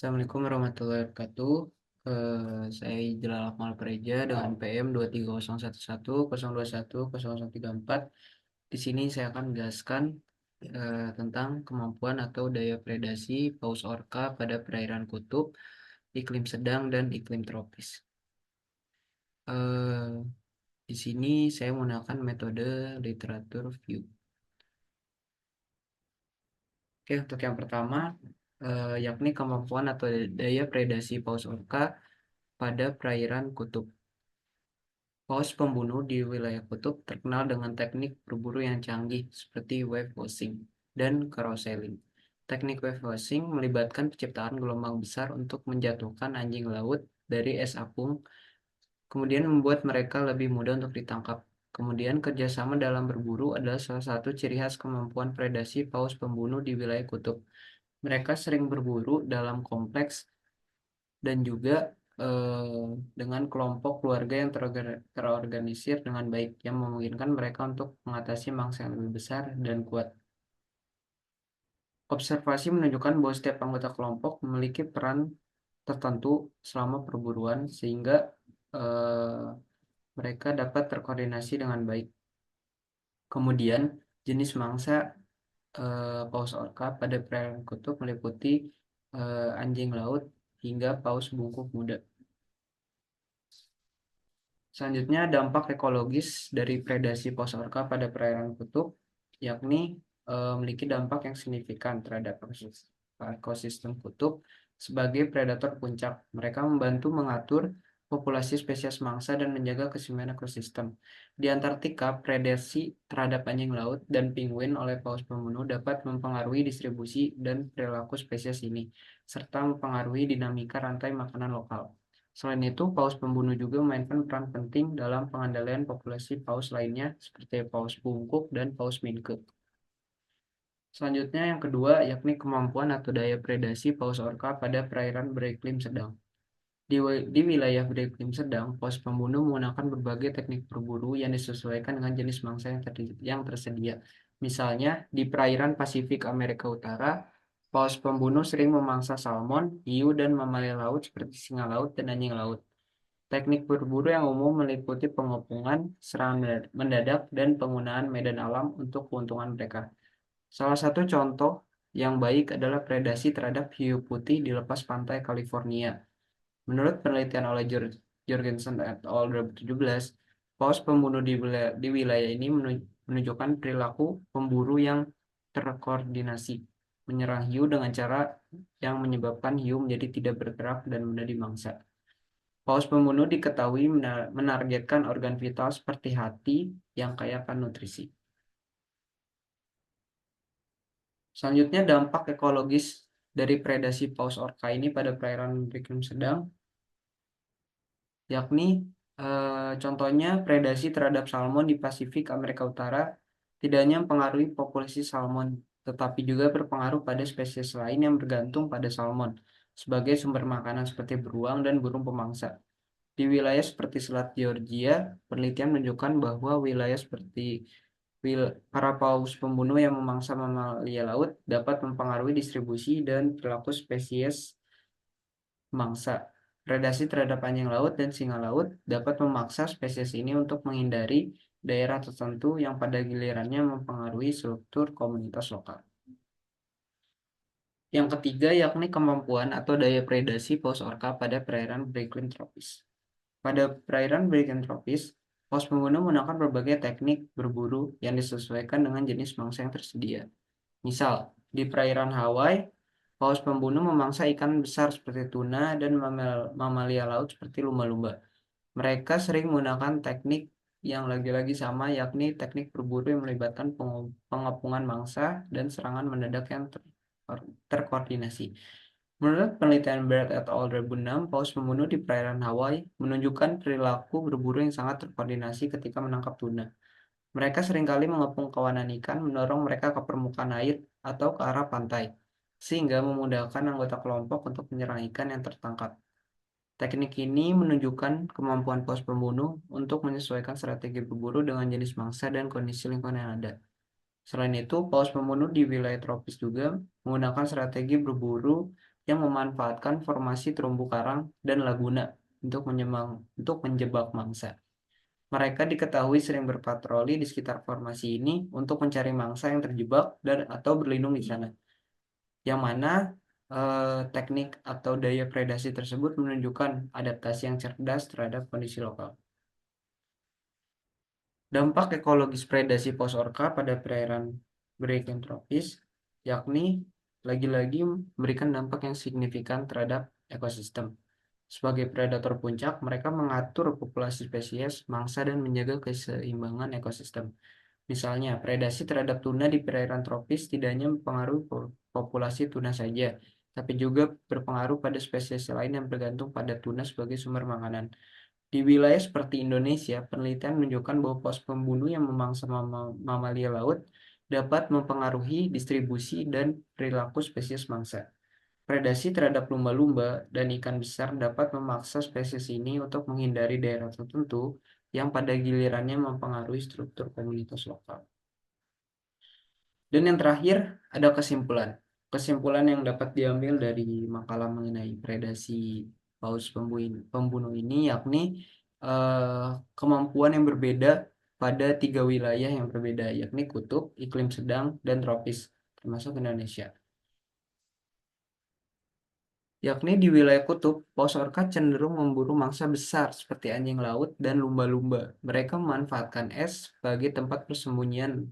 Assalamualaikum warahmatullahi wabarakatuh. Saya Jalal Akmal Preja dengan PM 2301100210134. Di sini saya akan menjelaskan tentang kemampuan atau daya predasi paus orca pada perairan kutub, iklim sedang dan iklim tropis. Eh, di sini saya menggunakan metode literatur view. Oke, untuk yang pertama, yakni kemampuan atau daya predasi paus orca pada perairan kutub. Paus pembunuh di wilayah kutub terkenal dengan teknik berburu yang canggih seperti wave washing dan carouseling. Teknik wave washing melibatkan penciptaan gelombang besar untuk menjatuhkan anjing laut dari es apung, kemudian membuat mereka lebih mudah untuk ditangkap. Kemudian kerjasama dalam berburu adalah salah satu ciri khas kemampuan predasi paus pembunuh di wilayah kutub. Mereka sering berburu dalam kompleks dan juga dengan kelompok keluarga yang terorganisir dengan baik, yang memungkinkan mereka untuk mengatasi mangsa yang lebih besar dan kuat. Observasi menunjukkan bahwa setiap anggota kelompok memiliki peran tertentu selama perburuan, sehingga eh, mereka dapat terkoordinasi dengan baik. Kemudian, jenis mangsa paus orca pada perairan kutub meliputi anjing laut hingga paus bungkuk muda. Selanjutnya, dampak ekologis dari predasi paus orca pada perairan kutub, yakni memiliki dampak yang signifikan terhadap ekosistem kutub sebagai predator puncak. Mereka membantu mengatur populasi spesies mangsa dan menjaga keseimbangan ekosistem. Di Antartika, predasi terhadap anjing laut dan penguin oleh paus pembunuh dapat mempengaruhi distribusi dan perilaku spesies ini, serta mempengaruhi dinamika rantai makanan lokal. Selain itu, paus pembunuh juga memainkan peran penting dalam pengendalian populasi paus lainnya seperti paus bungkuk dan paus minke. Selanjutnya yang kedua yakni kemampuan atau daya predasi paus orca pada perairan beriklim sedang. Di wilayah beriklim sedang, paus pembunuh menggunakan berbagai teknik berburu yang disesuaikan dengan jenis mangsa yang tersedia. Misalnya, di perairan Pasifik Amerika Utara, paus pembunuh sering memangsa salmon, hiu, dan mamalia laut seperti singa laut dan anjing laut. Teknik berburu yang umum meliputi pengepungan, serangan mendadak, dan penggunaan medan alam untuk keuntungan mereka. Salah satu contoh yang baik adalah predasi terhadap hiu putih di lepas pantai California. Menurut penelitian oleh Jorgensen et al. 2017, paus pembunuh di wilayah ini menunjukkan perilaku pemburu yang terkoordinasi, menyerang hiu dengan cara yang menyebabkan hiu menjadi tidak bergerak dan mudah dimangsa. Paus pembunuh diketahui menargetkan organ vital seperti hati yang kaya akan nutrisi. Selanjutnya, dampak ekologis dari predasi paus orca ini pada perairan beriklim sedang, yakni contohnya predasi terhadap salmon di Pasifik Amerika Utara tidak hanya mempengaruhi populasi salmon, tetapi juga berpengaruh pada spesies lain yang bergantung pada salmon sebagai sumber makanan seperti beruang dan burung pemangsa. Di wilayah seperti Selat Georgia, penelitian menunjukkan bahwa wilayah seperti para paus pembunuh yang memangsa mamalia laut dapat mempengaruhi distribusi dan perilaku spesies mangsa. Predasi terhadap anjing laut dan singa laut dapat memaksa spesies ini untuk menghindari daerah tertentu yang pada gilirannya mempengaruhi struktur komunitas lokal. Yang ketiga yakni kemampuan atau daya predasi paus orca pada perairan beriklim tropis. Pada perairan beriklim tropis, paus pembunuh menggunakan berbagai teknik berburu yang disesuaikan dengan jenis mangsa yang tersedia. Misal, di perairan Hawaii, paus pembunuh memangsa ikan besar seperti tuna dan mamalia laut seperti lumba-lumba. Mereka sering menggunakan teknik yang lagi-lagi sama, yakni teknik berburu yang melibatkan pengepungan mangsa dan serangan mendadak yang terkoordinasi. Menurut penelitian Baird et al. 2006, paus pembunuh di perairan Hawaii menunjukkan perilaku berburu yang sangat terkoordinasi ketika menangkap tuna. Mereka seringkali mengepung kawanan ikan, mendorong mereka ke permukaan air atau ke arah pantai, sehingga memudahkan anggota kelompok untuk menyerang ikan yang tertangkap. Teknik ini menunjukkan kemampuan paus pembunuh untuk menyesuaikan strategi berburu dengan jenis mangsa dan kondisi lingkungan yang ada. Selain itu, paus pembunuh di wilayah tropis juga menggunakan strategi berburu yang memanfaatkan formasi terumbu karang dan laguna untuk menjebak mangsa. Mereka diketahui sering berpatroli di sekitar formasi ini untuk mencari mangsa yang terjebak dan atau berlindung di sana. Yang mana teknik atau daya predasi tersebut menunjukkan adaptasi yang cerdas terhadap kondisi lokal. Dampak ekologis predasi paus orca pada perairan beriklim tropis, yakni lagi-lagi memberikan dampak yang signifikan terhadap ekosistem. Sebagai predator puncak, mereka mengatur populasi spesies, mangsa, dan menjaga keseimbangan ekosistem. Misalnya, predasi terhadap tuna di perairan tropis tidak hanya mempengaruhi populasi tuna saja, tapi juga berpengaruh pada spesies lain yang bergantung pada tuna sebagai sumber makanan. Di wilayah seperti Indonesia, penelitian menunjukkan bahwa pos pembunuh yang memangsa mamalia laut dapat mempengaruhi distribusi dan perilaku spesies mangsa. Predasi terhadap lumba-lumba dan ikan besar dapat memaksa spesies ini untuk menghindari daerah tertentu yang pada gilirannya mempengaruhi struktur komunitas lokal. Dan yang terakhir, ada kesimpulan. Kesimpulan yang dapat diambil dari makalah mengenai predasi paus pembunuh ini yakni eh, kemampuan yang berbeda pada tiga wilayah yang berbeda, yakni kutub, iklim sedang, dan tropis, termasuk Indonesia. Yakni di wilayah kutub, paus orca cenderung memburu mangsa besar seperti anjing laut dan lumba-lumba. Mereka memanfaatkan es sebagai tempat persembunyian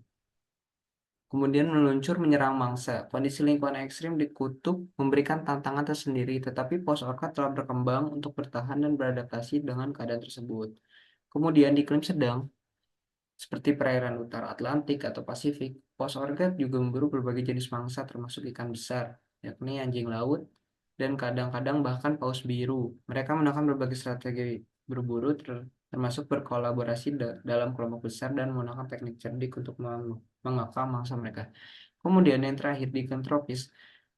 kemudian meluncur menyerang mangsa. Kondisi lingkungan ekstrim di kutub memberikan tantangan tersendiri, tetapi pos orca telah berkembang untuk bertahan dan beradaptasi dengan keadaan tersebut. Kemudian di iklim sedang, seperti perairan utara Atlantik atau Pasifik, pos orca juga memburu berbagai jenis mangsa termasuk ikan besar, yakni anjing laut, dan kadang-kadang bahkan paus biru. Mereka menggunakan berbagai strategi berburu, termasuk berkolaborasi dalam kelompok besar dan menggunakan teknik cerdik untuk mengekang mangsa mereka. Kemudian yang terakhir di iklim tropis,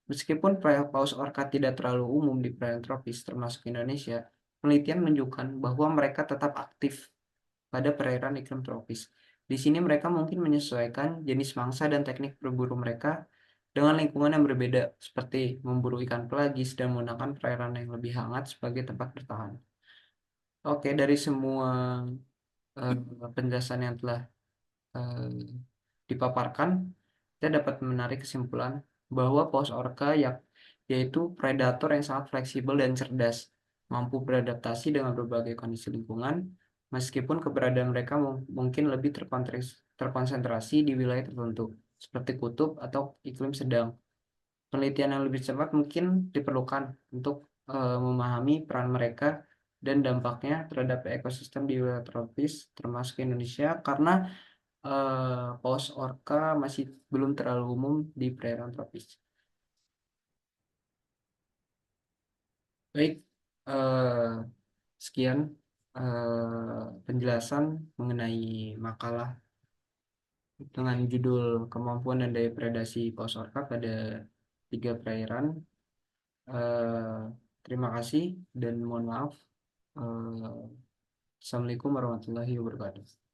meskipun paus orca tidak terlalu umum di perairan tropis termasuk Indonesia, penelitian menunjukkan bahwa mereka tetap aktif pada perairan iklim tropis. Di sini mereka mungkin menyesuaikan jenis mangsa dan teknik berburu mereka dengan lingkungan yang berbeda, seperti memburu ikan pelagis dan menggunakan perairan yang lebih hangat sebagai tempat bertahan. Oke, dari semua eh, penjelasan yang telah eh, dipaparkan, kita dapat menarik kesimpulan bahwa paus orca yaitu predator yang sangat fleksibel dan cerdas, mampu beradaptasi dengan berbagai kondisi lingkungan, meskipun keberadaan mereka mungkin lebih terkonsentrasi di wilayah tertentu, seperti kutub atau iklim sedang. Penelitian yang lebih cepat mungkin diperlukan untuk memahami peran mereka dan dampaknya terhadap ekosistem di wilayah tropis, termasuk Indonesia, karena paus orca masih belum terlalu umum di perairan tropis. Baik, sekian penjelasan mengenai makalah dengan judul Kemampuan dan Daya Predasi Paus Orca pada tiga perairan. Eh, Terima kasih dan mohon maaf. Eh, Assalamualaikum warahmatullahi wabarakatuh.